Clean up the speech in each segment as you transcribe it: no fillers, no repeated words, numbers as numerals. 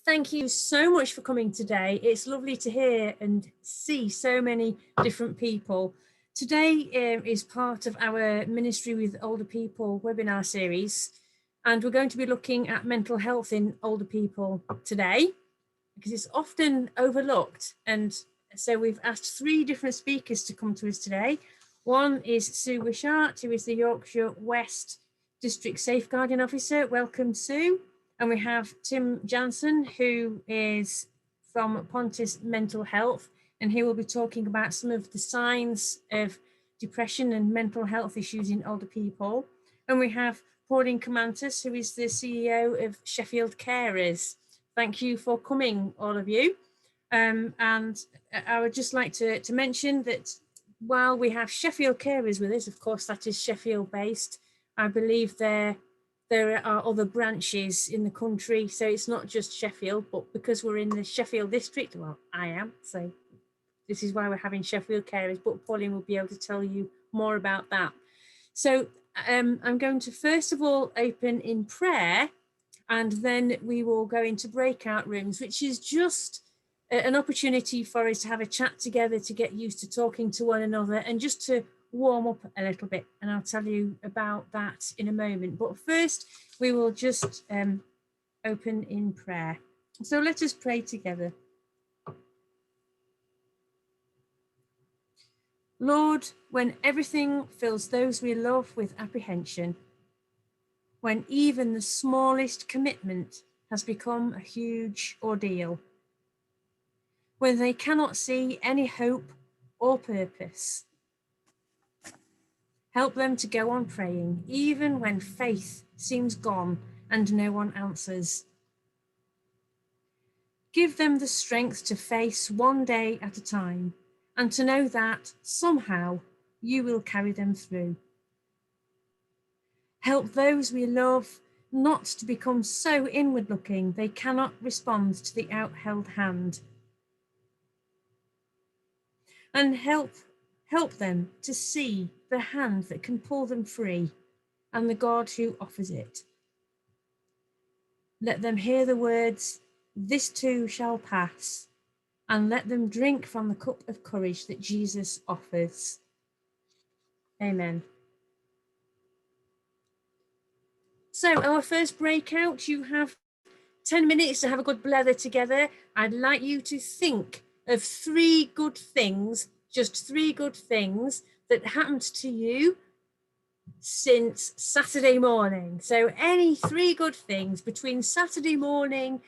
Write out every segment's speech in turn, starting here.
thank you so much for coming today. It's lovely to hear and see so many different people. Today is part of our Ministry with Older People webinar series, and we're going to be looking at mental health in older people today, because it's often overlooked. And so we've asked 3 different speakers to come to us today. One is Sue Wishart, who is the Yorkshire West District Safeguarding Officer. Welcome, Sue. And we have Tim Jansen, who is from Comantis Mental Health, and he will be talking about some of the signs of depression and mental health issues in older people. And we have Pauline Comantis, who is the CEO of Sheffield Carers. Thank you for coming, all of you. And I would just like to mention that while we have Sheffield Carers with us, of course, that is Sheffield based, I believe there are other branches in the country, so it's not just Sheffield, but because we're in the Sheffield district, well, I am, so this is why we're having Sheffield Carers, but Pauline will be able to tell you more about that. So I'm going to first of all open in prayer, and then we will go into breakout rooms, which is just an opportunity for us to have a chat together, to get used to talking to one another, and just to warm up a little bit, and I'll tell you about that in a moment. But first, we will just open in prayer. So let us pray together. Lord, when everything fills those we love with apprehension, when even the smallest commitment has become a huge ordeal, when they cannot see any hope or purpose, help them to go on praying, even when faith seems gone and no one answers. Give them the strength to face one day at a time, and to know that somehow you will carry them through. Help those we love not to become so inward-looking they cannot respond to the outheld hand. And help them to see the hand that can pull them free, and the God who offers it. Let them hear the words, "This too shall pass," and let them drink from the cup of courage that Jesus offers. Amen. So our first breakout, you have 10 minutes to have a good blather together. I'd like you to think of 3 good things, just 3 good things that happened to you since Saturday morning. So any 3 good things between Saturday morning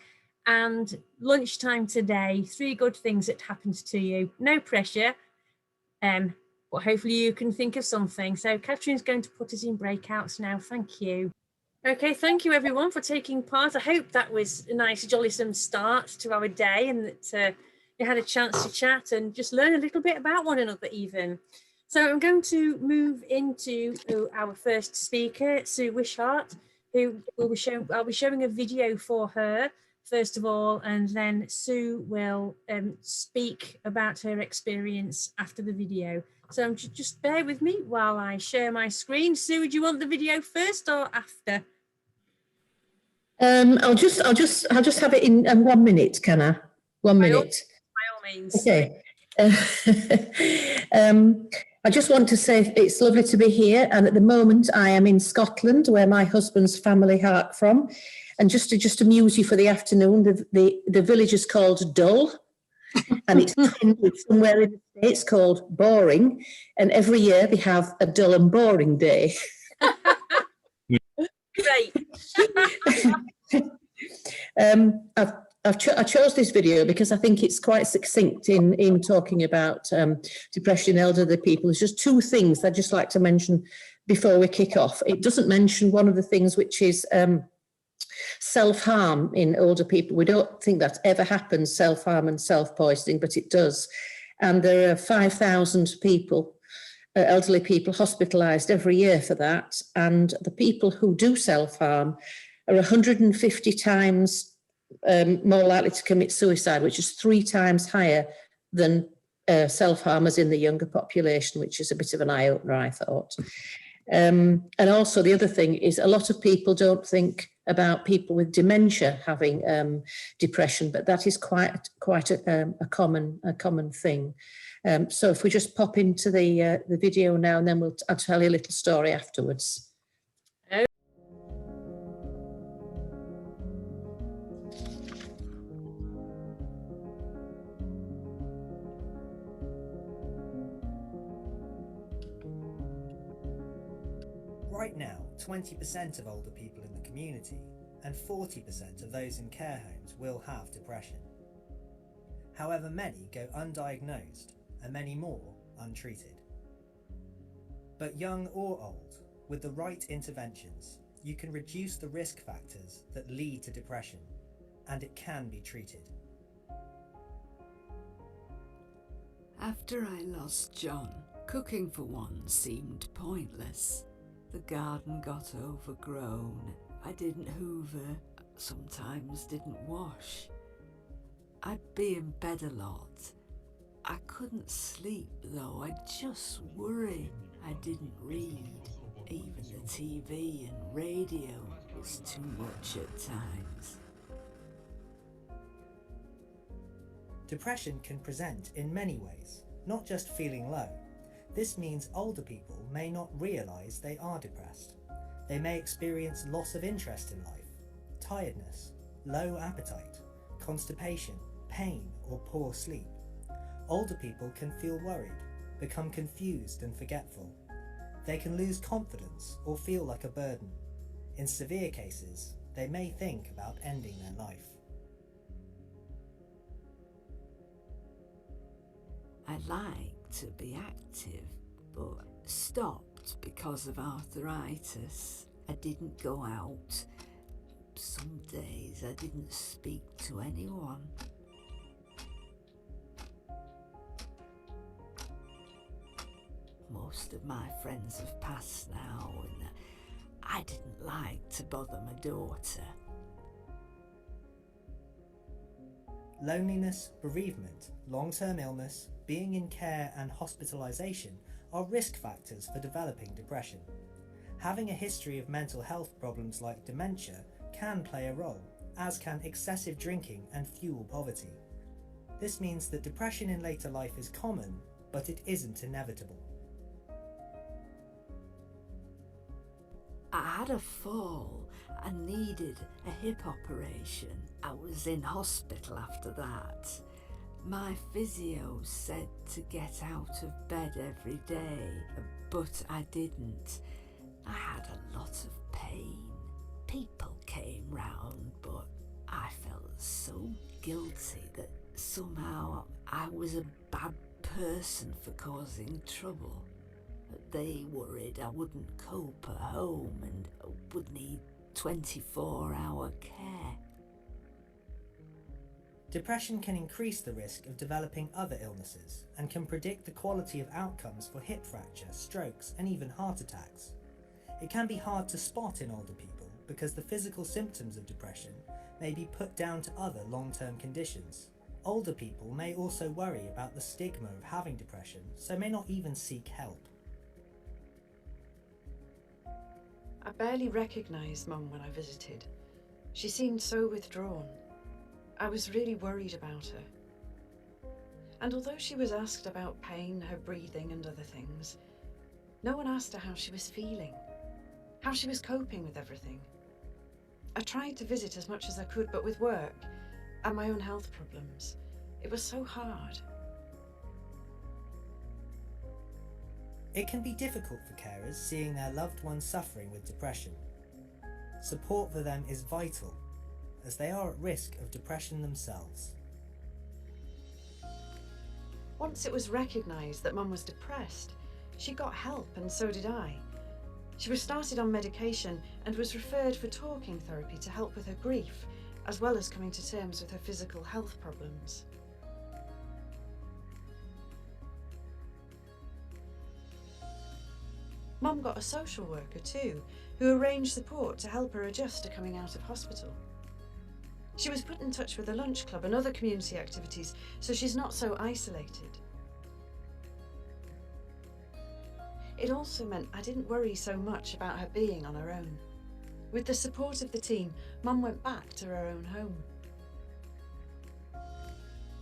and lunchtime today, 3 good things that happened to you. No pressure, but hopefully you can think of something. So Catherine's going to put us in breakouts now. Thank you. Okay, thank you everyone for taking part. I hope that was a nice, jollisome start to our day, and that you had a chance to chat and just learn a little bit about one another even. So I'm going to move into our first speaker, Sue Wishart, who will be I'll be showing a video for her first of all, and then Sue will speak about her experience after the video. So just bear with me while I share my screen. Sue, do you want the video first or after? I'll just have it in 1 minute, can I? 1 minute. By all means. Okay. I just want to say it's lovely to be here, and at the moment I am in Scotland, where my husband's family are from. And just to amuse you for the afternoon, the village is called Dull, and it's somewhere in the States called Boring, and every year they have a dull and boring day. Great. I chose this video because I think it's quite succinct in talking about depression in elderly people. There's just 2 things I'd just like to mention before we kick off. It doesn't mention one of the things, which is self-harm in older people. We don't think that ever happens, self-harm and self-poisoning, but it does. And there are 5,000 people, elderly people, hospitalised every year for that. And the people who do self-harm are 150 times more likely to commit suicide, which is 3 times higher than self-harmers in the younger population, which is a bit of an eye-opener, I thought. And also the other thing is a lot of people don't think about people with dementia having depression, but that is quite a common thing. So if we just pop into the video now, and then I'll tell you a little story afterwards. Right now, 20% of older people in the community and 40% of those in care homes will have depression. However, many go undiagnosed and many more untreated. But young or old, with the right interventions, you can reduce the risk factors that lead to depression, and it can be treated. After I lost John, cooking for one seemed pointless. The garden got overgrown. I didn't hoover, sometimes didn't wash. I'd be in bed a lot. I couldn't sleep though, I'd just worry. I didn't read. Even the TV and radio was too much at times. Depression can present in many ways, not just feeling low. This means older people may not realise they are depressed. They may experience loss of interest in life, tiredness, low appetite, constipation, pain or poor sleep. Older people can feel worried, become confused and forgetful. They can lose confidence or feel like a burden. In severe cases, they may think about ending their life. I like to be active, but stopped because of arthritis. I didn't go out. Some days I didn't speak to anyone. Most of my friends have passed now, and I didn't like to bother my daughter. Loneliness, bereavement, long-term illness, being in care and hospitalisation are risk factors for developing depression. Having a history of mental health problems like dementia can play a role, as can excessive drinking and fuel poverty. This means that depression in later life is common, but it isn't inevitable. I had a fall and needed a hip operation. I was in hospital after that. My physio said to get out of bed every day, but I didn't. I had a lot of pain. People came round, but I felt so guilty that somehow I was a bad person for causing trouble. They worried I wouldn't cope at home and would need 24-hour care. Depression can increase the risk of developing other illnesses and can predict the quality of outcomes for hip fracture, strokes, and even heart attacks. It can be hard to spot in older people because the physical symptoms of depression may be put down to other long-term conditions. Older people may also worry about the stigma of having depression, so may not even seek help. I barely recognised Mum when I visited. She seemed so withdrawn. I was really worried about her. And although she was asked about pain, her breathing and other things, no one asked her how she was feeling, how she was coping with everything. I tried to visit as much as I could, but with work and my own health problems, it was so hard. It can be difficult for carers seeing their loved ones suffering with depression. Support for them is vital, as they are at risk of depression themselves. Once it was recognised that Mum was depressed, she got help and so did I. She was started on medication and was referred for talking therapy to help with her grief, as well as coming to terms with her physical health problems. Mum got a social worker too, who arranged support to help her adjust to coming out of hospital. She was put in touch with a lunch club and other community activities, so she's not so isolated. It also meant I didn't worry so much about her being on her own. With the support of the team, Mum went back to her own home.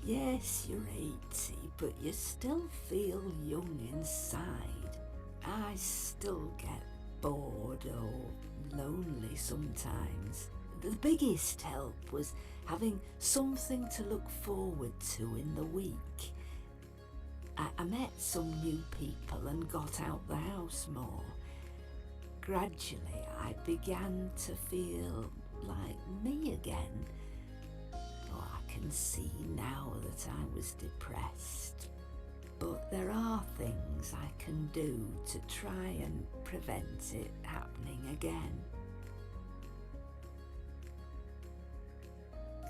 Yes, you're 80, but you still feel young inside. I still get bored or lonely sometimes. The biggest help was having something to look forward to in the week. I met some new people and got out the house more. Gradually, I began to feel like me again. Oh, I can see now that I was depressed. But there are things I can do to try and prevent it happening again.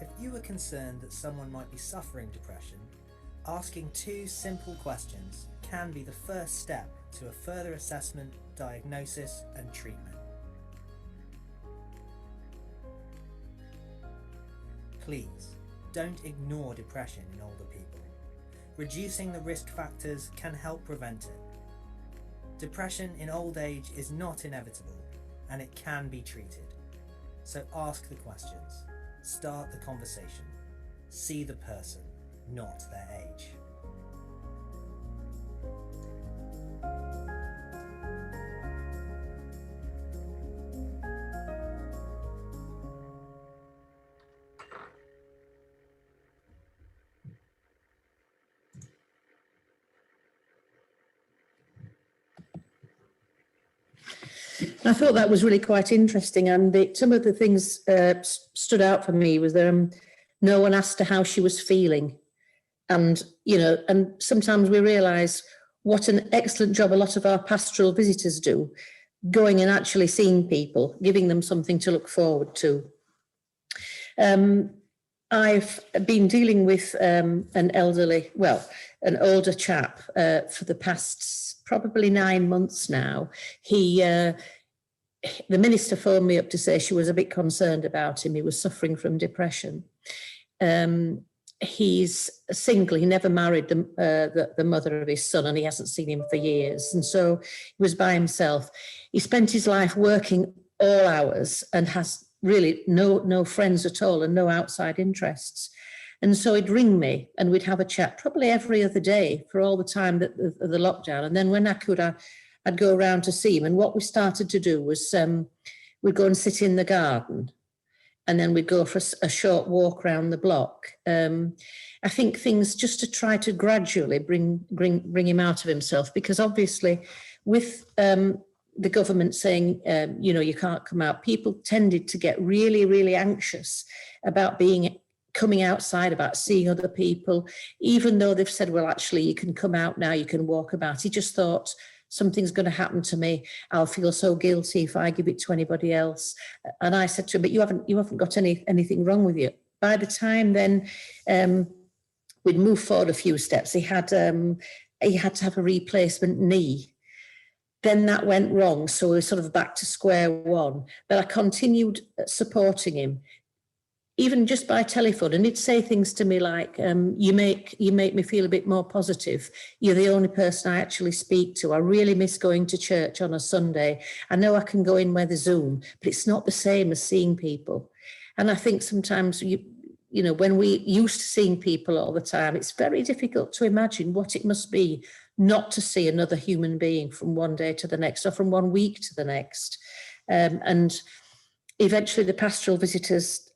If you were concerned that someone might be suffering depression, asking 2 simple questions can be the first step to a further assessment, diagnosis and treatment. Please, don't ignore depression in older people. Reducing the risk factors can help prevent it. Depression in old age is not inevitable, and it can be treated. So ask the questions, start the conversation, see the person, not their age. I thought that was really quite interesting, and some of the things stood out for me was no one asked her how she was feeling, and and sometimes we realise what an excellent job a lot of our pastoral visitors do, going and actually seeing people, giving them something to look forward to. I've been dealing with an older chap for the past probably 9 months now. The minister phoned me up to say she was a bit concerned about him. He was suffering from depression. He's single. He never married the mother of his son, and he hasn't seen him for years. And so he was by himself. He spent his life working all hours and has really no friends at all and no outside interests. And so he'd ring me and we'd have a chat probably every other day for all the time that the lockdown. And then when I could, I'd go around to see him. And what we started to do was we'd go and sit in the garden, and then we'd go for a short walk around the block. I think things just to try to gradually bring him out of himself, because obviously with the government saying, you can't come out, people tended to get really, really anxious about coming outside, about seeing other people, even though they've said, well, actually, you can come out now, you can walk about. He just thought, something's going to happen to me. I'll feel so guilty if I give it to anybody else. And I said to him, but you haven't got anything wrong with you. By the time then we'd moved forward a few steps, he had to have a replacement knee. Then that went wrong, so we were sort of back to square one. But I continued supporting him, even just by telephone, and he'd say things to me like, you make me feel a bit more positive. You're the only person I actually speak to. I really miss going to church on a Sunday. I know I can go in with a Zoom, but it's not the same as seeing people. And I think sometimes, when we used to seeing people all the time, it's very difficult to imagine what it must be not to see another human being from one day to the next, or from 1 week to the next. And eventually the pastoral visitors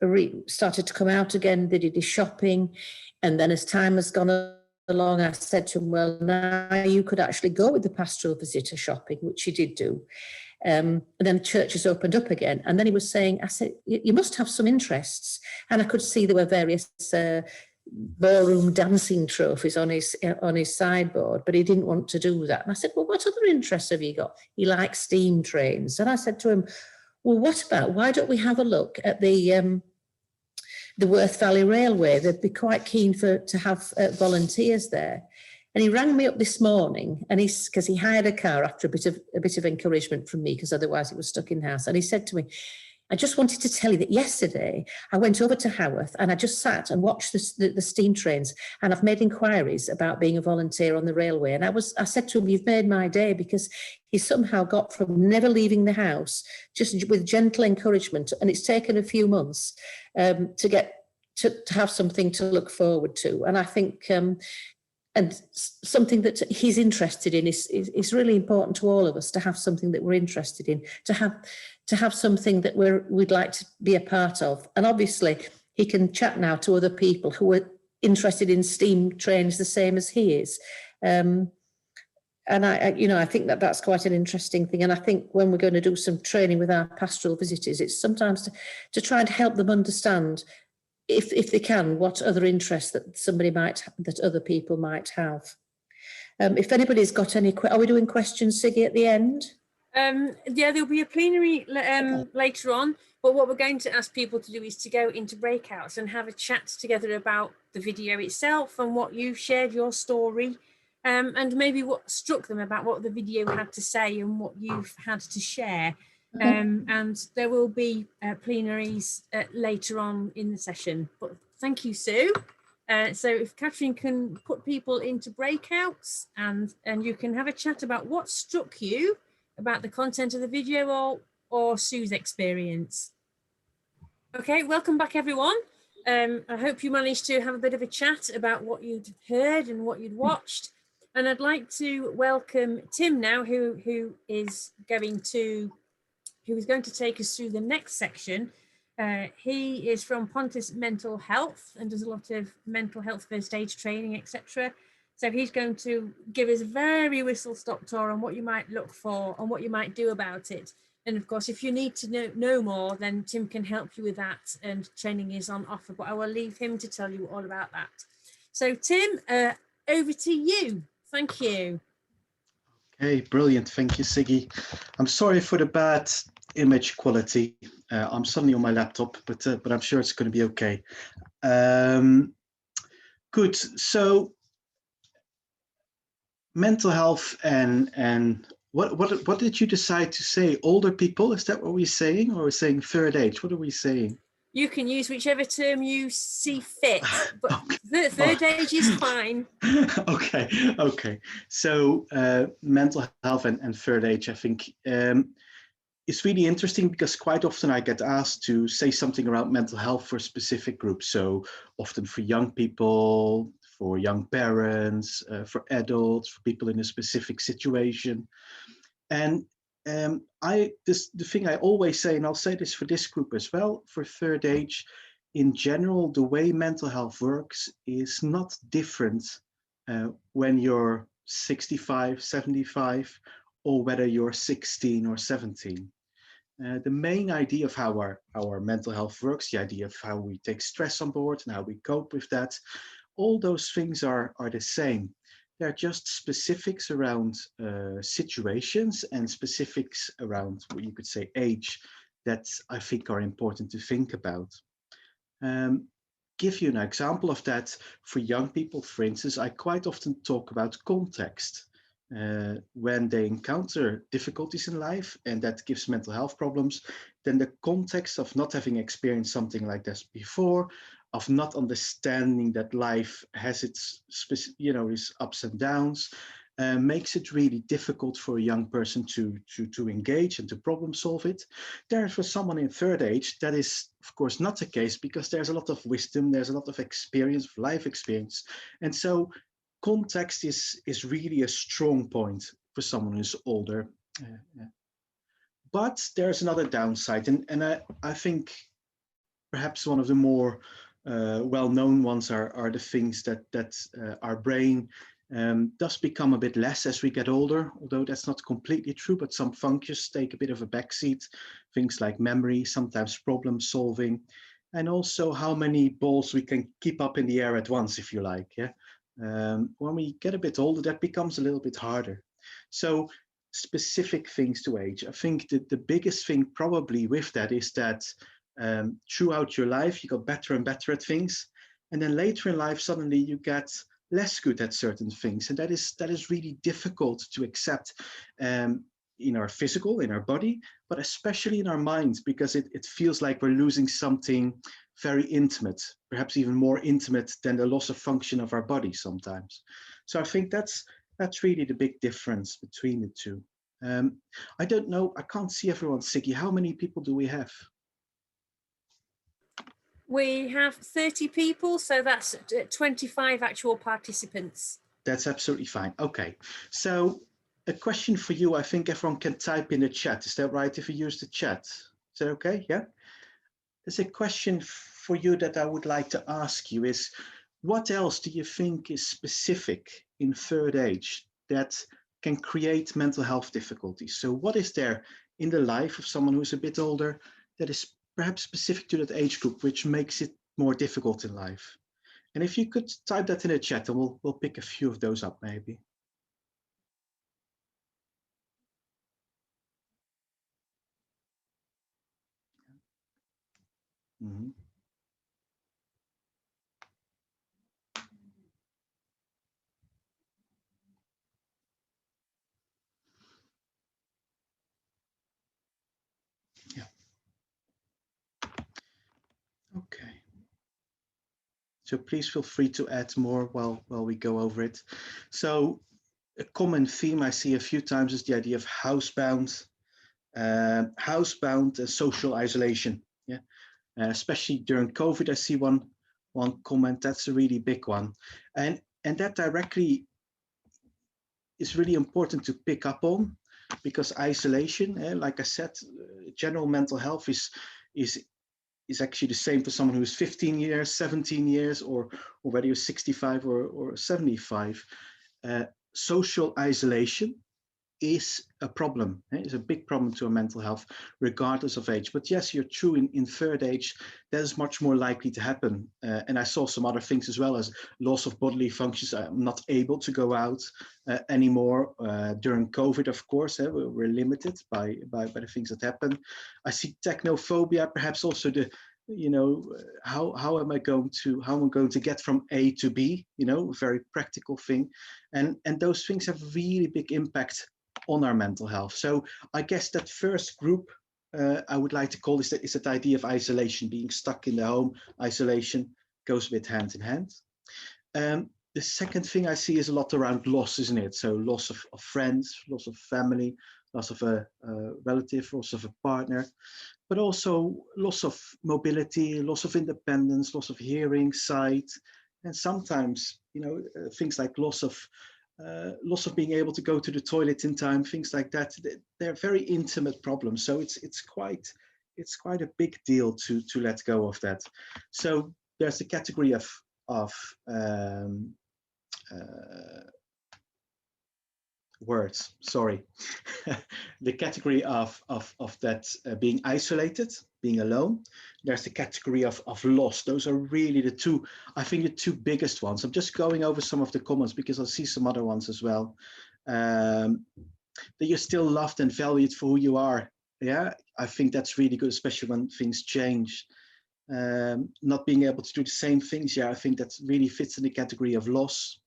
started to come out again. They did his shopping. And then as time has gone along, I said to him, well, now you could actually go with the pastoral visitor shopping, which he did do. And then the churches opened up again. And then he was saying, I said, you must have some interests. And I could see there were various ballroom dancing trophies on his sideboard, but he didn't want to do that. And I said, well, what other interests have you got? He likes steam trains. And I said to him, well, why don't we have a look at the Worth Valley Railway? They'd be quite keen to have volunteers there. And he rang me up this morning, and because he hired a car after a bit of encouragement from me, because otherwise he was stuck in the house. And he said to me, I just wanted to tell you that yesterday I went over to Haworth and I just sat and watched the steam trains, and I've made inquiries about being a volunteer on the railway. And I said to him, you've made my day, because he somehow got from never leaving the house, just with gentle encouragement. And it's taken a few months to have something to look forward to. And I think, and something that he's interested in is really important to all of us, to have something that we're interested in, to have something that we'd like to be a part of. And obviously he can chat now to other people who are interested in steam trains the same as he is. And I think that's quite an interesting thing. And I think when we're going to do some training with our pastoral visitors, it's sometimes to try and help them understand, if they can, what other interests that other people might have. If anybody's got any, are we doing questions, Siggy, at the end? Yeah, there'll be a plenary later on, but what we're going to ask people to do is to go into breakouts and have a chat together about the video itself and what you've shared, your story, and maybe what struck them about what the video had to say and what you've had to share. And there will be plenaries later on in the session. But thank you, Sue. So if Catherine can put people into breakouts and you can have a chat about what struck you about the content of the video or Sue's experience. Okay, welcome back, everyone. I hope you managed to have a bit of a chat about what you'd heard and what you'd watched. And I'd like to welcome Tim now, who is going to take us through the next section. He is from Pontus Mental Health and does a lot of mental health first aid training, etc. So he's going to give us a very whistle-stop tour on what you might look for and what you might do about it. And of course, if you need to know more, then Tim can help you with that, and training is on offer, but I will leave him to tell you all about that. So Tim, over to you. Thank you. Okay, brilliant. Thank you, Siggy. I'm sorry for the bad image quality. I'm suddenly on my laptop, but I'm sure it's going to be okay. Good. So, mental health and what did you decide to say? Older people? Is that what we're saying, or we're saying third age? What are we saying? You can use whichever term you see fit, but okay. Third age is fine. Okay. So mental health and third age, I think, it's really interesting, because quite often I get asked to say something around mental health for specific groups. So often for young people, for young parents, for adults, for people in a specific situation. And the thing I always say, and I'll say this for this group as well, for third age, in general, the way mental health works is not different when you're 65, 75, or whether you're 16 or 17. The main idea of how our mental health works, the idea of how we take stress on board and how we cope with that, all those things are the same. They're just specifics around situations and specifics around what you could say age that I think are important to think about. Give you an example of that. For young people, for instance, I quite often talk about context. When they encounter difficulties in life and that gives mental health problems, then the context of not having experienced something like this before, of not understanding that life has its, its ups and downs, makes it really difficult for a young person to engage and to problem solve it. There's for someone in third age, that is of course not the case, because there's a lot of wisdom, there's a lot of experience, life experience. And so context is really a strong point for someone who's older. But there's another downside, and I think perhaps one of the more well-known ones are the things that our brain does become a bit less as we get older, although that's not completely true, but some functions take a bit of a backseat. Things like memory, sometimes problem solving, and also how many balls we can keep up in the air at once, if you like. Yeah. When we get a bit older, that becomes a little bit harder. So specific things to age. I think that the biggest thing probably with that is that throughout your life, you got better and better at things. And then later in life, suddenly you get less good at certain things. And that is really difficult to accept. in our physical, in our body, but especially in our minds, because it feels like we're losing something very intimate, perhaps even more intimate than the loss of function of our body sometimes. So I think that's really the big difference between the two. I don't know, I can't see everyone, Siggy. How many people do we have? We have 30 people, so that's 25 actual participants. That's absolutely fine. Okay, so a question for you. I think everyone can type in the chat. Is that right if you use the chat? Is that okay? Yeah. There's a question for you that I would like to ask you is, what else do you think is specific in third age that can create mental health difficulties? So what is there in the life of someone who's a bit older that is perhaps specific to that age group, which makes it more difficult in life? And if you could type that in the chat, and we'll pick a few of those up maybe. Mm-hmm. Yeah. Okay. So please feel free to add more while we go over it. So a common theme I see a few times is the idea of housebound and social isolation. Yeah, especially during COVID, I see one comment that's a really big one, and that directly is really important to pick up on, because isolation, like I said, general mental health is actually the same for someone who's 15 years, 17 years, or whether you're 65 or 75. Social isolation is a problem. It's a big problem to our mental health, regardless of age. But yes, you're true, in third age, that is much more likely to happen. And I saw some other things as well, as loss of bodily functions. I'm not able to go out anymore. During COVID, of course, we're limited by the things that happen. I see technophobia, perhaps also the, how am I going to get from A to B, a very practical thing. And those things have really big impact on our mental health. So I guess that first group I would like to call is that idea of isolation, being stuck in the home. Isolation goes a bit hand in hand. The second thing I see is a lot around loss, isn't it? So loss of friends, loss of family, loss of a relative, loss of a partner, but also loss of mobility, loss of independence, loss of hearing, sight, and sometimes, things like loss of being able to go to the toilet in time, things like that. They're very intimate problems. So it's quite a big deal to let go of that. So there's the category of words, sorry. The category of that being isolated, being alone. There's the category of loss. Those are really the two biggest ones. I'm just going over some of the comments because I see some other ones as well. That you're still loved and valued for who you are. Yeah, I think that's really good, especially when things change. Not being able to do the same things. Yeah, I think that really fits in the category of loss.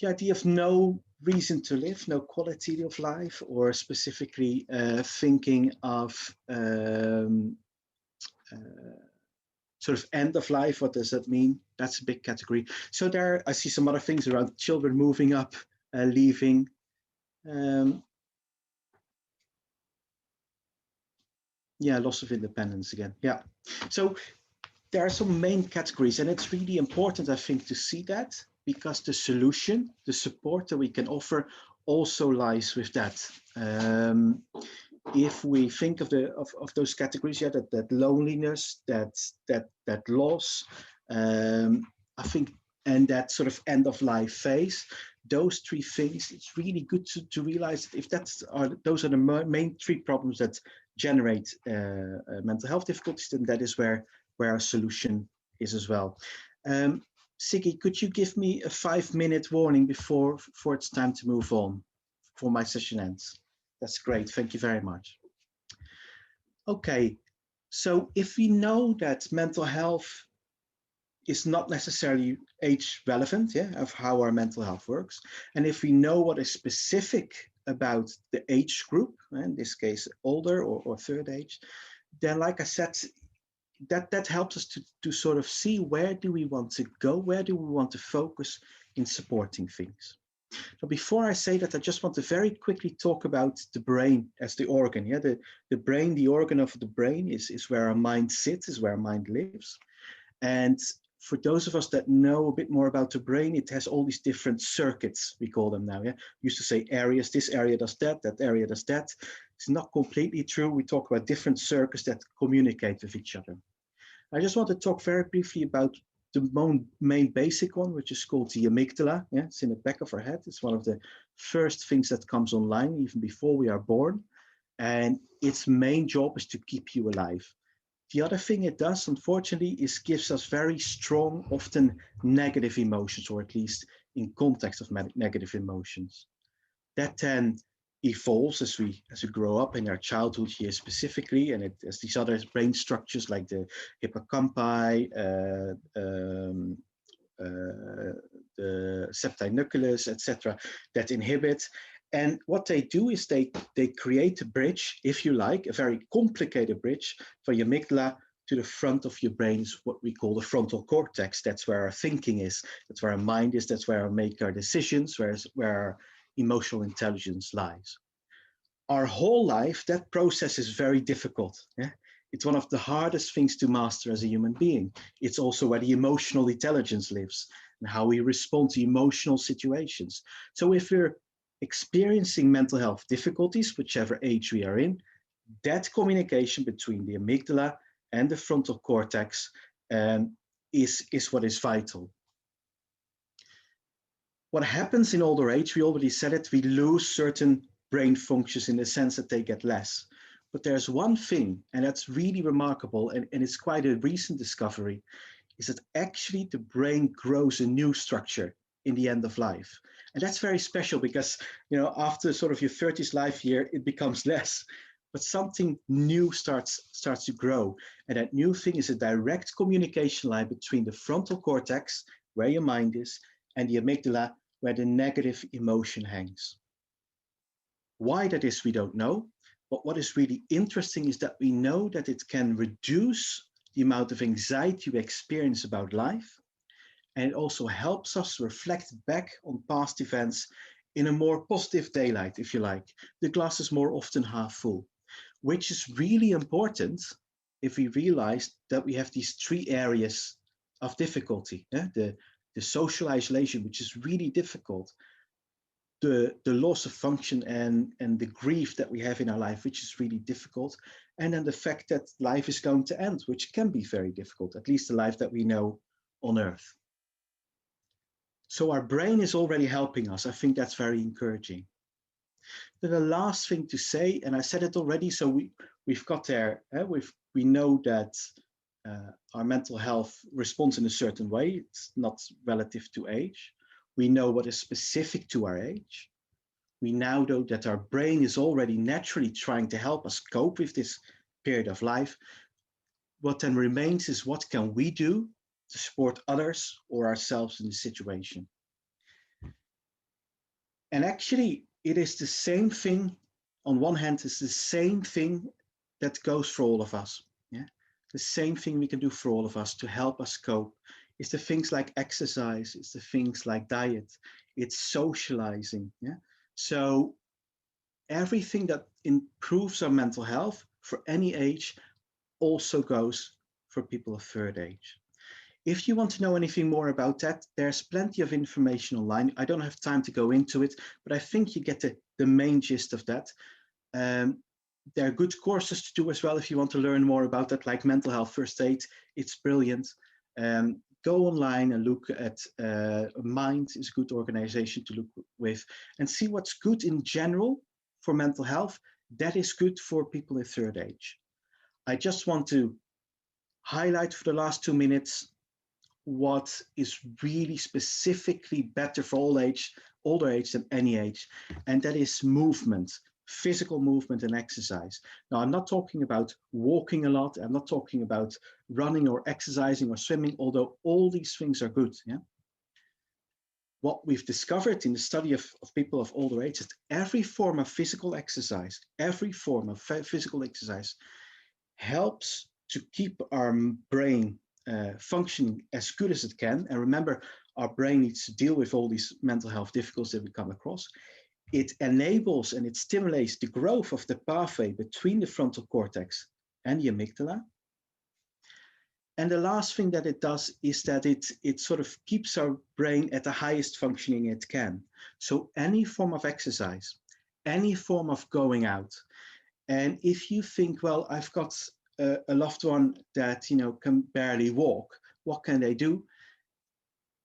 The idea of no reason to live, no quality of life, or specifically thinking of sort of end of life. What does that mean? That's a big category. So there, I see some other things around children moving up, leaving. Yeah, loss of independence again. Yeah. So there are some main categories, and it's really important, I think, to see that, because the solution, the support that we can offer also lies with that. If we think of those categories, yeah, that loneliness, that loss, I think, and that sort of end of life phase, those three things, it's really good to realize that if those are the main three problems that generate mental health difficulties, then that is where our solution is as well. Siggy, could you give me a 5-minute warning before it's time to move on, before my session ends? That's great, thank you very much. Okay, so if we know that mental health is not necessarily age relevant, yeah, of how our mental health works, and if we know what is specific about the age group, in this case, older or third age, then like I said, that helps us to sort of see where do we want to go, where do we want to focus in supporting things. So before I say that, I just want to very quickly talk about the brain as the organ. Yeah, the brain, the organ of the brain is where our mind sits, is where our mind lives. And for those of us that know a bit more about the brain, it has all these different circuits, we call them now. Yeah, used to say areas, this area does that, that area does that. It's not completely true. We talk about different circuits that communicate with each other. I just want to talk very briefly about the main basic one, which is called the amygdala. Yeah, it's in the back of our head. It's one of the first things that comes online even before we are born. And its main job is to keep you alive. The other thing it does, unfortunately, is gives us very strong, often negative emotions, or at least in context of negative emotions. That then evolves as we grow up in our childhood years specifically, and as these other brain structures like the hippocampi, the septi nucleus, etc., that inhibit. And what they do is they create a bridge, if you like, a very complicated bridge for your amygdala to the front of your brain, what we call the frontal cortex. That's where our thinking is, that's where our mind is, that's where we make our decisions, where our emotional intelligence lies. Our whole life, that process is very difficult. Yeah? It's one of the hardest things to master as a human being. It's also where the emotional intelligence lives and how we respond to emotional situations. So if we're experiencing mental health difficulties, whichever age we are in, that communication between the amygdala and the frontal cortex is what is vital. What happens in older age, we already said it, we lose certain brain functions in the sense that they get less. But there's one thing, and that's really remarkable, and it's quite a recent discovery, is that actually the brain grows a new structure in the end of life. And that's very special because, after sort of your 30s life year, it becomes less. But something new starts to grow. And that new thing is a direct communication line between the frontal cortex, where your mind is, and the amygdala, where the negative emotion hangs. Why that is, we don't know. But what is really interesting is that we know that it can reduce the amount of anxiety we experience about life. And it also helps us reflect back on past events in a more positive daylight, if you like. The glass is more often half full, which is really important if we realize that we have these three areas of difficulty. Yeah? The social isolation, which is really difficult. The loss of function and the grief that we have in our life, which is really difficult. And then the fact that life is going to end, which can be very difficult, at least the life that we know on Earth. So our brain is already helping us. I think that's very encouraging. Then the last thing to say, and I said it already, so we've got there, we know that our mental health responds in a certain way. It's not relative to age. We know what is specific to our age. We now know that our brain is already naturally trying to help us cope with this period of life. What then remains is what can we do to support others or ourselves in this situation. And actually, it is the same thing. On one hand, it's the same thing that goes for all of us. Yeah, the same thing we can do for all of us to help us cope. It's the things like exercise, it's the things like diet, it's socializing. Yeah, so everything that improves our mental health for any age also goes for people of third age. If you want to know anything more about that, there's plenty of information online. I don't have time to go into it, but I think you get the main gist of that. There are good courses to do as well if you want to learn more about that, like mental health first aid. It's brilliant. Go online and look at Mind is a good organization to look with and see what's good in general for mental health. That is good for people in third age. I just want to highlight for the last 2 minutes what is really specifically better for older age than any age, and that is movement, physical movement and exercise. Now, I'm not talking about walking a lot, I'm not talking about running or exercising or swimming, although all these things are good. Yeah? what we've discovered in the study of people of older age is every form of physical exercise, helps to keep our brain functioning as good as it can. And remember, our brain needs to deal with all these mental health difficulties that we come across. It enables and it stimulates the growth of the pathway between the frontal cortex and the amygdala. And the last thing that it does is that it sort of keeps our brain at the highest functioning it can. So any form of exercise, any form of going out, and if you think, well, I've got a loved one that can barely walk, what can they do?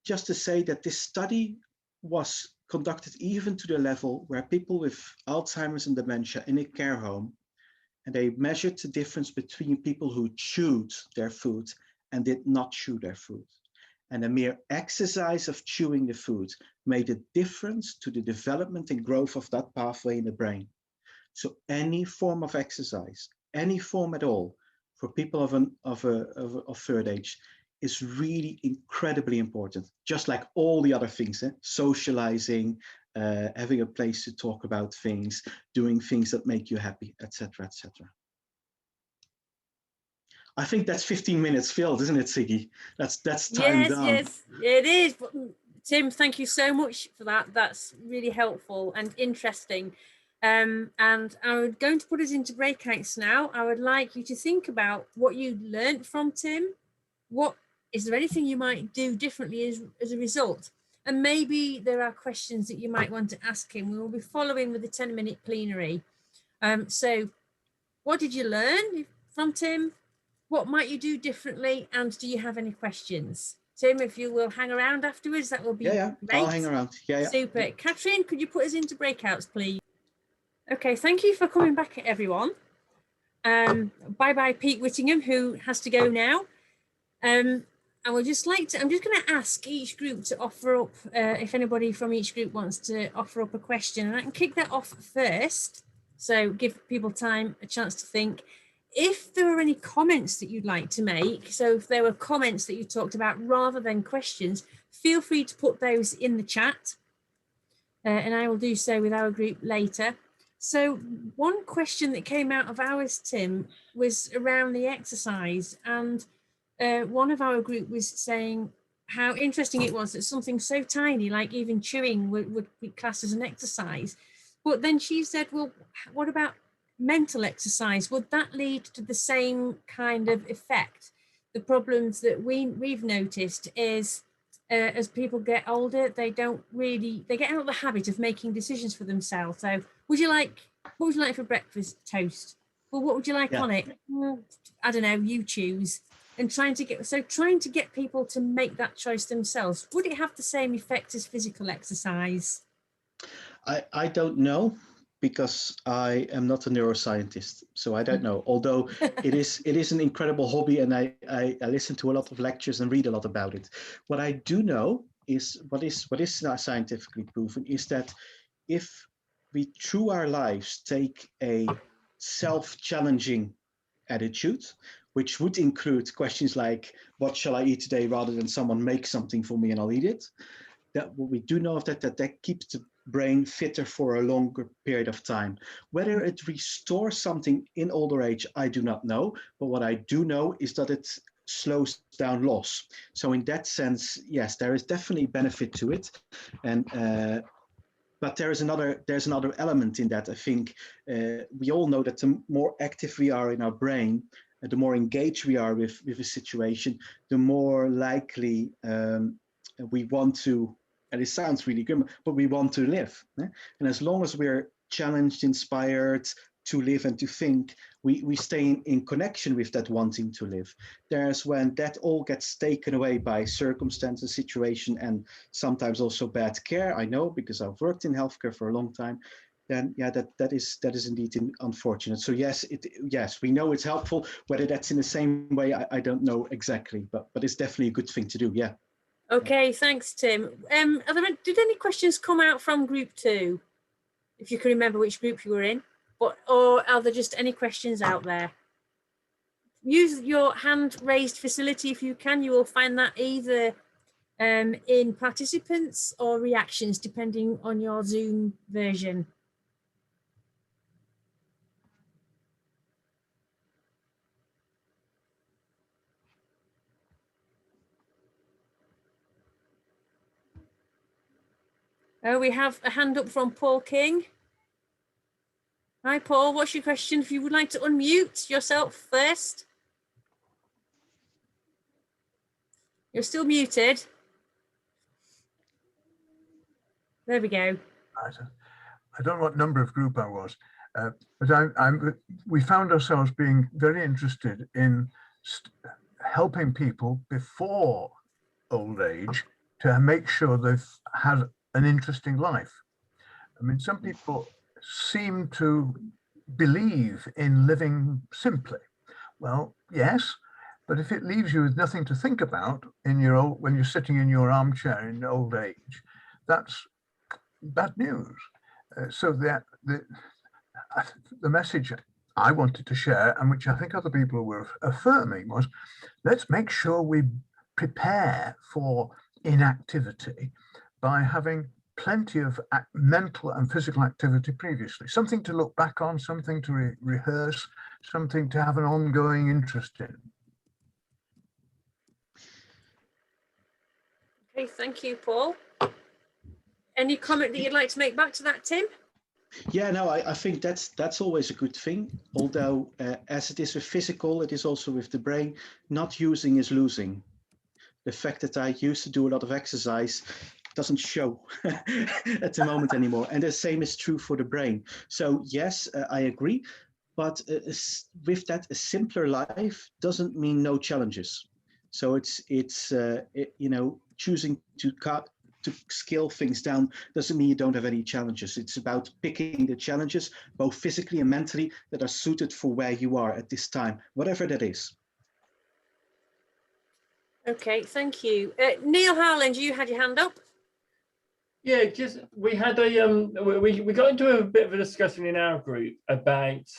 Just to say that this study was conducted even to the level where people with Alzheimer's and dementia in a care home, and they measured the difference between people who chewed their food and did not chew their food. And the mere exercise of chewing the food made a difference to the development and growth of that pathway in the brain. So any form of exercise, any form at all, for people of third age is really incredibly important, just like all the other things, socializing, having a place to talk about things, doing things that make you happy, etc., etc. I think that's 15 minutes filled, isn't it, Siggy? That's time done. Yes, it is. Tim, thank you so much for that. That's really helpful and interesting. And I'm going to put us into breakouts now. I would like you to think about what you learned from Tim. What is there anything you might do differently as a result? And maybe there are questions that you might want to ask him. We will be following with the 10-minute plenary. So what did you learn from Tim? What might you do differently? And do you have any questions? Tim, if you will hang around afterwards, that will be great. I'll hang around. Yeah. Super. Catherine, could you put us into breakouts, please? Okay, thank you for coming back, everyone. Bye-bye, Pete Whittingham, who has to go now. I would just like to, I'm just going to ask each group to offer up, if anybody from each group wants to offer up a question, and I can kick that off first. So give people time, a chance to think. If there are any comments that you'd like to make, so if there were comments that you talked about rather than questions, feel free to put those in the chat, and I will do so with our group later. So one question that came out of ours, Tim, was around the exercise, and one of our group was saying how interesting it was that something so tiny, like even chewing, would be classed as an exercise. But then she said, well, what about mental exercise? Would that lead to the same kind of effect? The problems that we've noticed is as people get older, they get out of the habit of making decisions for themselves. So what would you like for breakfast? Toast. Well, what would you like on it? Well, I don't know, you choose. And trying to get people to make that choice themselves. Would it have the same effect as physical exercise? I don't know, because I am not a neuroscientist, so I don't know. Although it is an incredible hobby, and I listen to a lot of lectures and read a lot about it. What I do know is what is scientifically proven is that if we through our lives take a self-challenging attitude, which would include questions like, what shall I eat today, rather than someone make something for me and I'll eat it, that what we do know of that keeps the brain fitter for a longer period of time. Whether it restores something in older age, I do not know, but what I do know is that it slows down loss. So in that sense, yes, there is definitely benefit to it. And but there's another element in that. I think we all know that the more active we are in our brain, the more engaged we are with a situation, the more likely we want to, and it sounds really grim, but we want to live. And as long as we're challenged, inspired to live and to think, we stay in connection with that wanting to live. There's when that all gets taken away by circumstances, situation, and sometimes also bad care, I know, because I've worked in healthcare for a long time, then yeah, that is indeed unfortunate. So yes, we know it's helpful. Whether that's in the same way, I don't know exactly, but it's definitely a good thing to do, yeah. Okay, thanks, Tim. Did any questions come out from group 2? If you can remember which group you were in, or are there just any questions out there? Use your hand raised facility if you can. You will find that either in participants or reactions, depending on your Zoom version? Oh, we have a hand up from Paul King. Hi, Paul. What's your question? If you would like to unmute yourself first. You're still muted. There we go. I don't know what number of group I was, but we found ourselves being very interested in helping people before old age to make sure they've had an interesting life. I mean, some people seem to believe in living simply. Well, yes, but if it leaves you with nothing to think about when you're sitting in your armchair in old age, that's bad news. So that the message I wanted to share, and which I think other people were affirming, was let's make sure we prepare for inactivity by having plenty of mental and physical activity previously, something to look back on, something to rehearse, something to have an ongoing interest in. Okay, thank you, Paul. Any comment that you'd like to make back to that, Tim? Yeah, no, I think that's always a good thing. Although, as it is with physical, it is also with the brain. Not using is losing. The fact that I used to do a lot of exercise doesn't show at the moment anymore. And the same is true for the brain. So yes, I agree. But with that, a simpler life doesn't mean no challenges. So it's you know, choosing to scale things down doesn't mean you don't have any challenges. It's about picking the challenges, both physically and mentally, that are suited for where you are at this time, whatever that is. Okay, thank you. Neil Harland, you had your hand up. Yeah, just we had we got into a bit of a discussion in our group about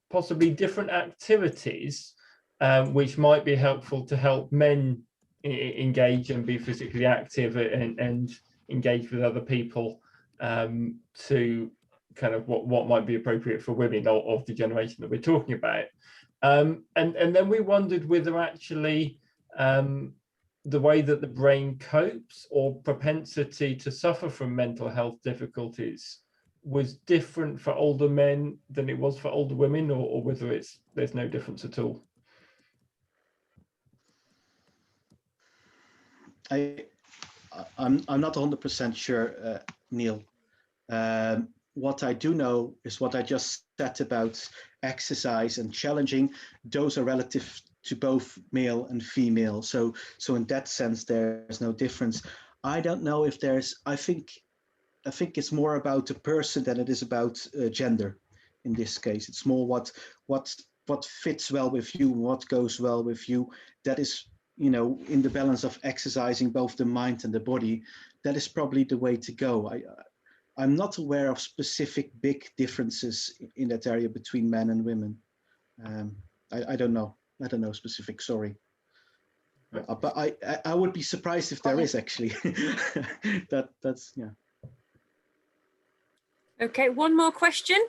possibly different activities which might be helpful to help men engage and be physically active and engage with other people, to kind of what might be appropriate for women of the generation that we're talking about. And then we wondered whether actually the way that the brain copes or propensity to suffer from mental health difficulties was different for older men than it was for older women, or whether there's no difference at all. I'm not 100% sure, Neil. What I do know is what I just said about exercise and challenging. Those are relative to both male and female. So in that sense, there's no difference. I don't know if there's. I think it's more about the person than it is about gender. In this case, it's more what fits well with you, what goes well with you. That is, you know, in the balance of exercising both the mind and the body. That is probably the way to go. I'm not aware of specific big differences in that area between men and women. I don't know. I don't know specific, sorry. But I would be surprised if there is actually. That's, yeah. Okay, one more question.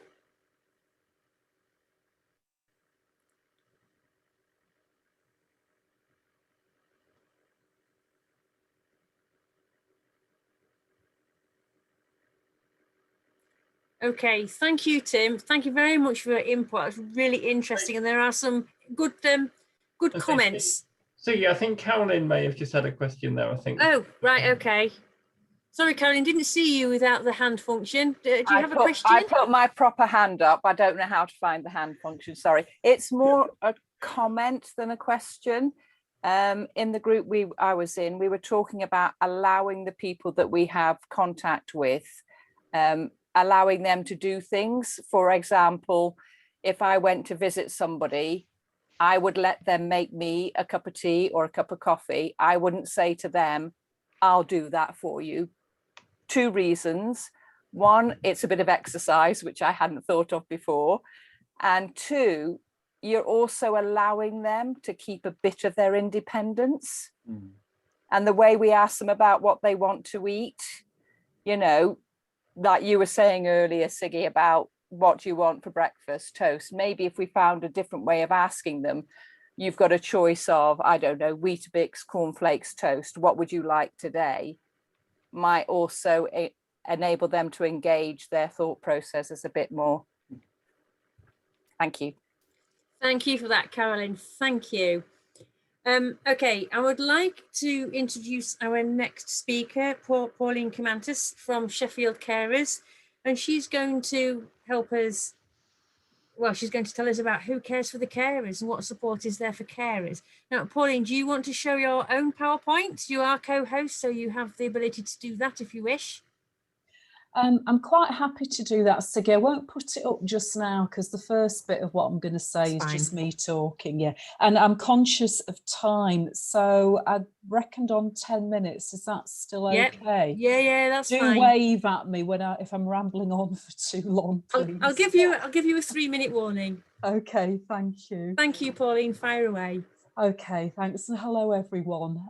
Okay, thank you, Tim. Thank you very much for your input. It's really interesting, and there are some good good comments. So yeah, I think Caroline may have just had a question there, I think. Oh, right, okay. Sorry, Caroline, didn't see you without the hand function. Do you have a question? I put my proper hand up. I don't know how to find the hand function, sorry. It's more a comment than a question. In the group I was in, we were talking about allowing the people that we have contact with, allowing them to do things. For example, if I went to visit somebody, I would let them make me a cup of tea or a cup of coffee. I wouldn't say to them, I'll do that for you. 2 reasons. 1, it's a bit of exercise, which I hadn't thought of before. And 2, you're also allowing them to keep a bit of their independence. And the way we ask them about what they want to eat, you know, like you were saying earlier, Siggy, about what do you want for breakfast, toast. Maybe if we found a different way of asking them, you've got a choice of, I don't know, Weetabix, cornflakes, toast. What would you like today? Might also enable them to engage their thought processes a bit more. Thank you. Thank you for that, Carolyn. Thank you. Okay, I would like to introduce our next speaker, Pauline Comantis from Sheffield Carers, and she's going to help us. Well, she's going to tell us about who cares for the carers and what support is there for carers. Now, Pauline, do you want to show your own PowerPoint? You are co-host, so you have the ability to do that if you wish. I'm quite happy to do that, Siggy. I won't put it up just now because the first bit of what I'm going to say is just me talking, yeah. And I'm conscious of time, so I reckoned on 10 minutes. Is that still okay? Yeah, that's fine. Do wave at me when if I'm rambling on for too long, please. I'll give you a 3-minute warning. Okay, thank you. Thank you, Pauline. Fire away. Okay, thanks, and hello everyone.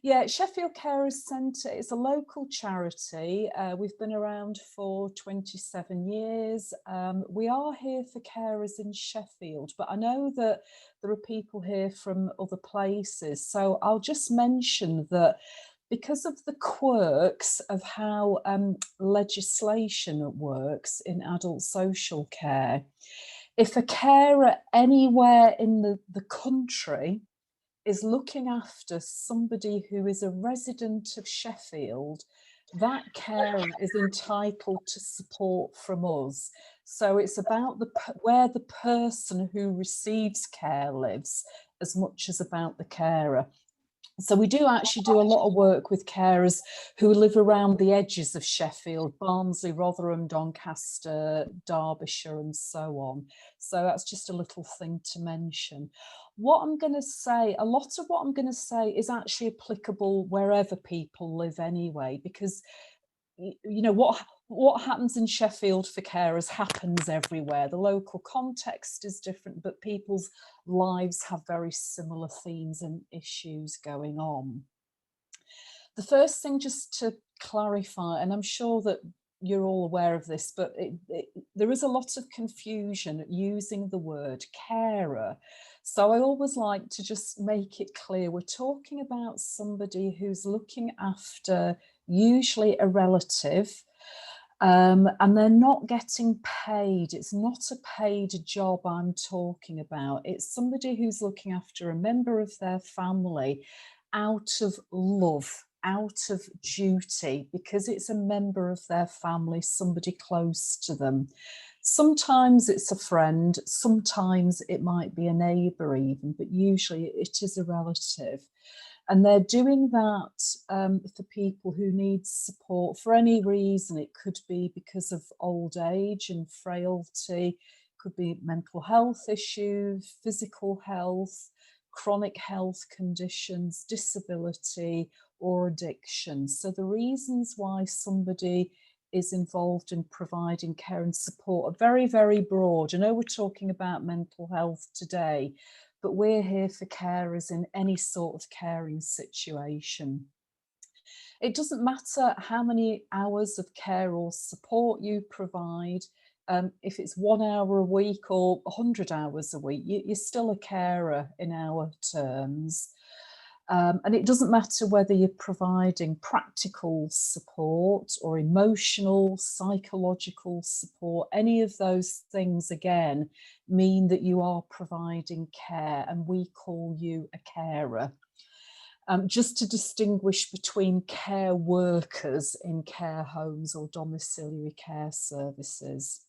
Yeah, Sheffield Carers Centre, it's a local charity. We've been around for 27 years. We are here for carers in Sheffield, but I know that there are people here from other places, so I'll just mention that because of the quirks of how legislation works in adult social care, if a carer anywhere in the country is looking after somebody who is a resident of Sheffield, that carer is entitled to support from us. So it's about where the person who receives care lives as much as about the carer. So we do actually do a lot of work with carers who live around the edges of Sheffield, Barnsley, Rotherham, Doncaster, Derbyshire, and so on. So that's just a little thing to mention. What I'm going to say, a lot of what I'm going to say is actually applicable wherever people live anyway, because you know what happens in Sheffield for carers happens everywhere. The local context is different, but people's lives have very similar themes and issues going on. The first thing, just to clarify, and I'm sure that you're all aware of this, but there is a lot of confusion using the word carer. So I always like to just make it clear we're talking about somebody who's looking after usually a relative, and they're not getting paid. It's not a paid job I'm talking about. It's somebody who's looking after a member of their family out of love, out of duty, because it's a member of their family, somebody close to them. Sometimes it's a friend, sometimes it might be a neighbour even, but usually it is a relative. And they're doing that for people who need support for any reason. It could be because of old age and frailty, could be mental health issues, physical health, chronic health conditions, disability, or addiction. So the reasons why somebody is involved in providing care and support are very, very broad. I know we're talking about mental health today, but we're here for carers in any sort of caring situation. It doesn't matter how many hours of care or support you provide. If it's 1 hour a week or 100 hours a week, you're still a carer in our terms. And it doesn't matter whether you're providing practical support or emotional, psychological support. Any of those things, again, mean that you are providing care, and we call you a carer. Just to distinguish between care workers in care homes or domiciliary care services.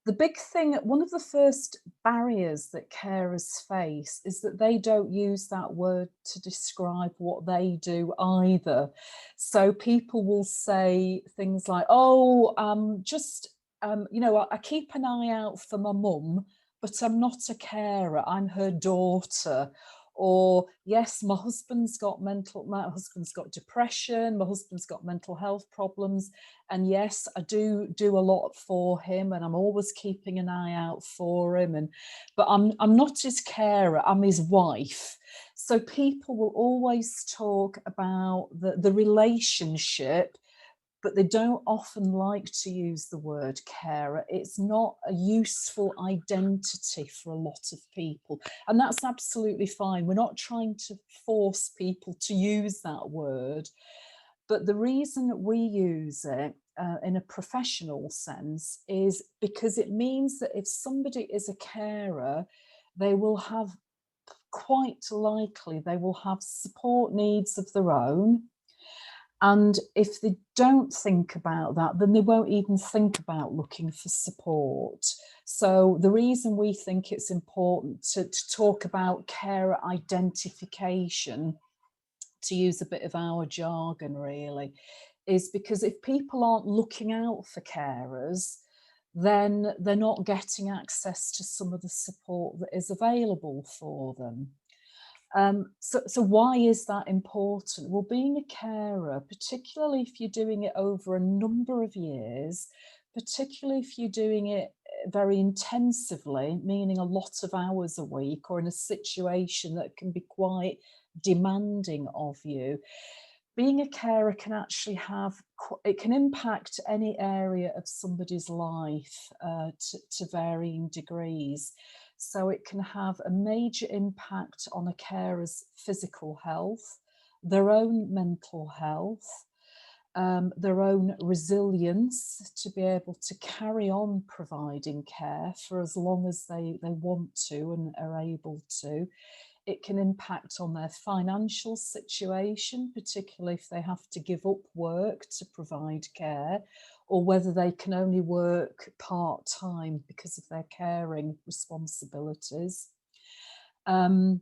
The big thing, one of the first barriers that carers face is that they don't use that word to describe what they do either. So people will say things like, oh, you know, I keep an eye out for my mum, but I'm not a carer, I'm her daughter. Or, yes, my husband's got depression, my husband's got mental health problems, and yes, I do a lot for him, and I'm always keeping an eye out for him, but I'm not his carer, I'm his wife. So people will always talk about the relationship, but they don't often like to use the word carer. It's not a useful identity for a lot of people, and that's absolutely fine. We're not trying to force people to use that word, but the reason that we use it in a professional sense is because it means that if somebody is a carer, they will have, quite likely, they will have support needs of their own. And if they don't think about that, then they won't even think about looking for support. So the reason we think it's important to talk about carer identification, to use a bit of our jargon really, is because if people aren't looking out for carers, then they're not getting access to some of the support that is available for them. So why is that important? Well, being a carer, particularly if you're doing it over a number of years, particularly if you're doing it very intensively, meaning a lot of hours a week, or in a situation that can be quite demanding of you, being a carer can actually have, it can impact any area of somebody's life to varying degrees. So it can have a major impact on a carer's physical health, their own mental health, their own resilience to be able to carry on providing care for as long as they want to and are able to. It can impact on their financial situation, particularly if they have to give up work to provide care, or whether they can only work part-time because of their caring responsibilities. It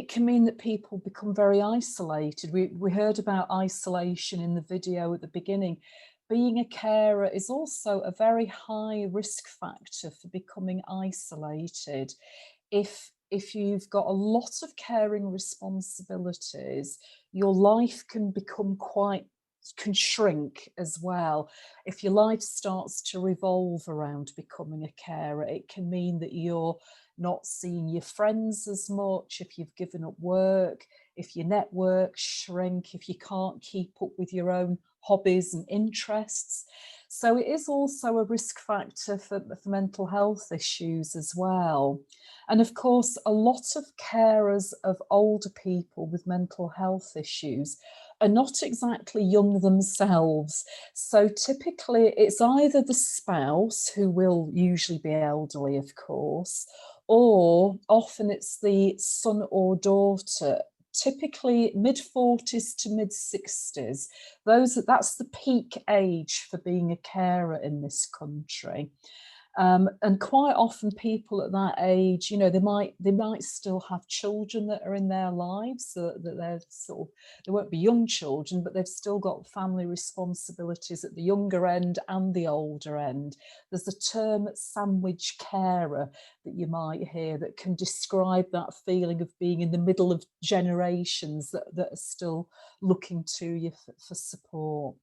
can mean that people become very isolated. We heard about isolation in the video at the beginning. Being a carer is also a very high risk factor for becoming isolated. If you've got a lot of caring responsibilities, your life can shrink as well. If your life starts to revolve around becoming a carer, it can mean that you're not seeing your friends as much, if you've given up work, if your network shrink, if you can't keep up with your own hobbies and interests. So it is also a risk factor for mental health issues as well. And of course, a lot of carers of older people with mental health issues are not exactly young themselves. So typically it's either the spouse, who will usually be elderly, of course, or often it's the son or daughter, typically mid-40s to mid-60s. That's the peak age for being a carer in this country. And quite often people at that age, you know, they might still have children that are in their lives, that they're they won't be young children, but they've still got family responsibilities at the younger end and the older end. There's a term, sandwich carer, that you might hear that can describe that feeling of being in the middle of generations that are still looking to you for support.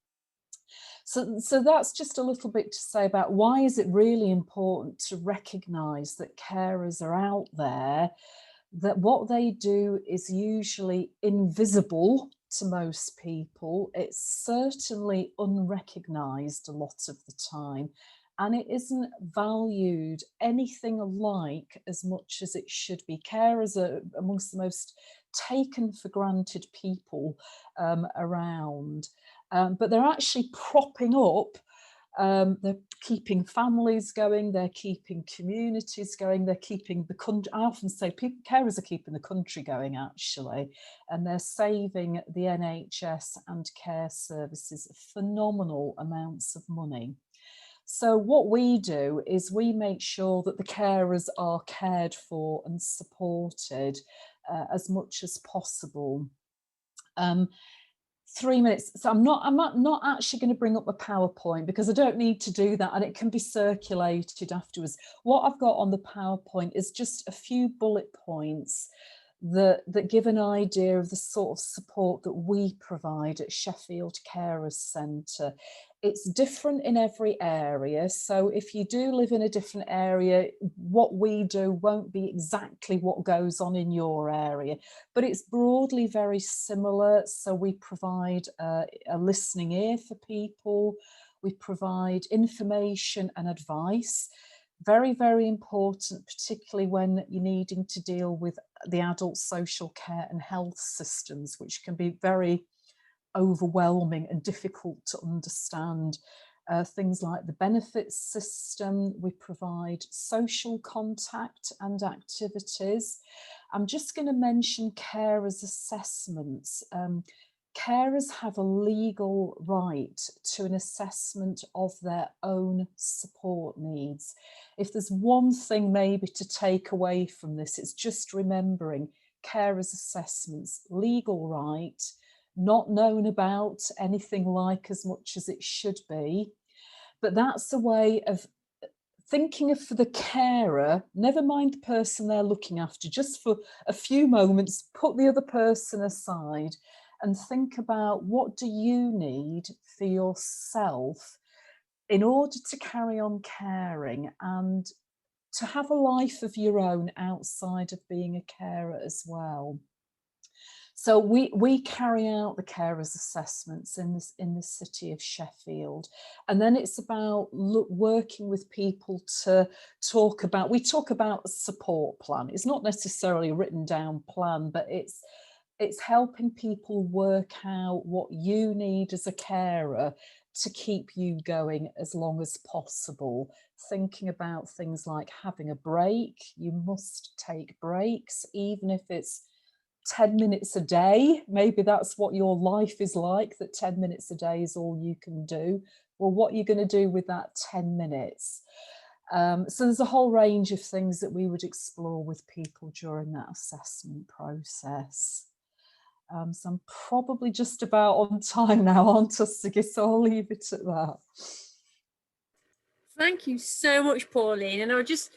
So that's just a little bit to say about why is it really important to recognise that carers are out there, that what they do is usually invisible to most people. It's certainly unrecognised a lot of the time, and it isn't valued anything alike as much as it should be. Carers are amongst the most taken for granted people around. But they're actually propping up, they're keeping families going, they're keeping communities going, they're keeping the country. I often say carers are keeping the country going, actually, and they're saving the NHS and care services phenomenal amounts of money. So what we do is we make sure that the carers are cared for and supported as much as possible. 3 minutes. So I'm not actually going to bring up the PowerPoint because I don't need to do that, and it can be circulated afterwards. What I've got on the PowerPoint is just a few bullet points that give an idea of the sort of support that we provide at Sheffield Carers Centre. It's different in every area. So if you do live in a different area, what we do won't be exactly what goes on in your area, but it's broadly very similar. So we provide a listening ear for people. We provide information and advice. Very, very important, particularly when you're needing to deal with the adult social care and health systems, which can be very overwhelming and difficult to understand. Things like the benefits system, we provide social contact and activities. I'm just going to mention carers' assessments. Carers have a legal right to an assessment of their own support needs. If there's one thing maybe to take away from this, it's just remembering carers' assessments, legal right, not known about anything like as much as it should be. But that's a way of thinking of for the carer, never mind the person they're looking after, just for a few moments, put the other person aside and think about what do you need for yourself in order to carry on caring and to have a life of your own outside of being a carer as well. So we carry out the carers assessments in the city of Sheffield, and then it's about working with people to talk about. We talk about a support plan. It's not necessarily a written down plan, but it's helping people work out what you need as a carer to keep you going as long as possible. Thinking about things like having a break. You must take breaks, even if it's 10 minutes a day. Maybe that's what your life is like, that 10 minutes a day is all you can do. Well, what are you going to do with that 10 minutes? So there's a whole range of things that we would explore with people during that assessment process. So I'm probably just about on time now, aren't I, Siggy? So I'll leave it at that. Thank you so much, Pauline. And I'd just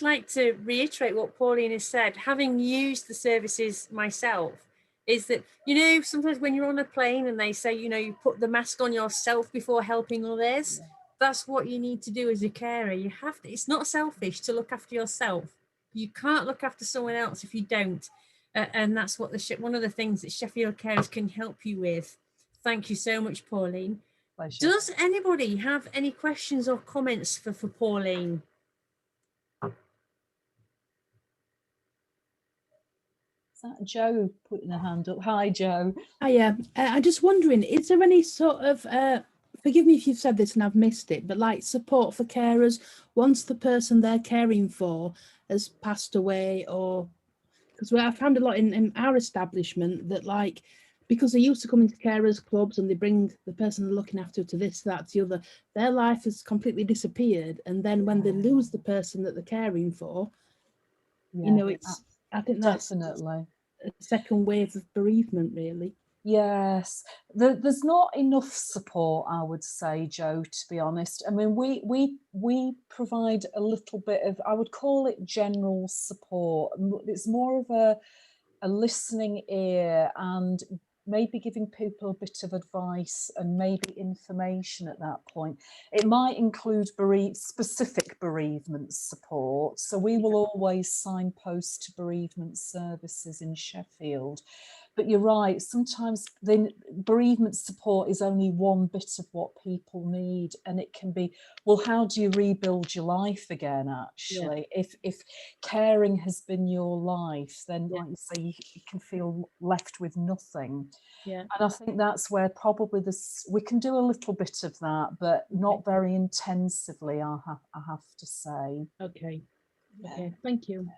like to reiterate what Pauline has said. Having used the services myself, is that, you know, sometimes when you're on a plane and they say, you know, you put the mask on yourself before helping others, that's what you need to do as a carer. You have to, it's not selfish to look after yourself. You can't look after someone else if you don't. And that's what one of the things that Sheffield Carers can help you with. Thank you so much, Pauline. Pleasure. Does anybody have any questions or comments for Pauline? Is that Joe putting a hand up? Hi, Joe. Hiya. I'm just wondering, is there any sort of, forgive me if you've said this and I've missed it, but like support for carers once the person they're caring for has passed away? Or because I found a lot in our establishment that, like, because they used to come into carers clubs and they bring the person they're looking after to this, that, the other, their life has completely disappeared. And then when they lose the person that they're caring for, you know, it's, I think that's definitely a second wave of bereavement, really. Yes, there's not enough support, I would say, Joe, to be honest. I mean, we provide a little bit of, I would call it general support. It's more of a listening ear and maybe giving people a bit of advice and maybe information at that point. It might include specific bereavement support. So we will always signpost to bereavement services in Sheffield. But you're right, sometimes the bereavement support is only one bit of what people need, and it can be, well, how do you rebuild your life again, actually? Yeah. If caring has been your life, then like you say, you can feel left with nothing. Yeah. And I think that's where probably we can do a little bit of that, but not very intensively, I have to say. Okay. Yeah. Okay, thank you.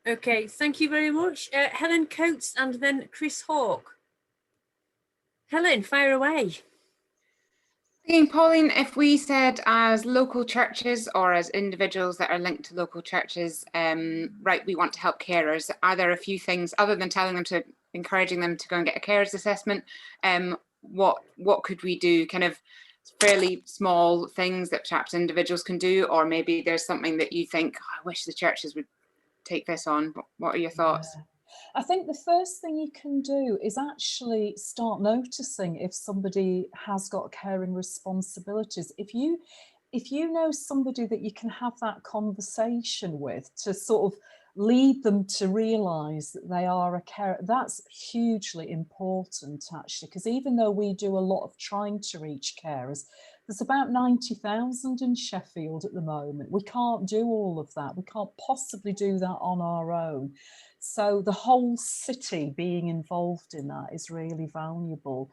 Okay, thank you very much. Helen Coates and then Chris Hawke. Helen, fire away. Pauline, if we said as local churches or as individuals that are linked to local churches, right, we want to help carers, are there a few things other than encouraging them to go and get a carers assessment? What could we do? Kind of fairly small things that perhaps individuals can do, or maybe there's something that you think, oh, I wish the churches would take this on. What are your thoughts? I think the first thing you can do is actually start noticing if somebody has got caring responsibilities. If you know somebody that you can have that conversation with to sort of lead them to realise that they are a carer, that's hugely important actually, because even though we do a lot of trying to reach carers, there's about 90,000 in Sheffield at the moment. We can't do all of that. We can't possibly do that on our own. So the whole city being involved in that is really valuable.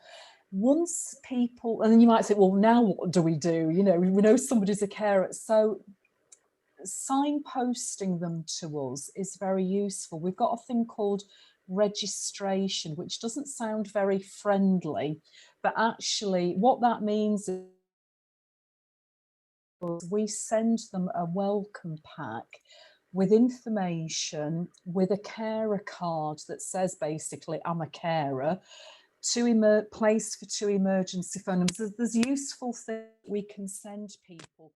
Once people, and then you might say, well, now what do? You know, we know somebody's a carer. So signposting them to us is very useful. We've got a thing called registration, which doesn't sound very friendly, but actually what that means is we send them a welcome pack with information, with a carer card that says basically, I'm a carer, place for 2 emergency phone numbers. There's useful things we can send people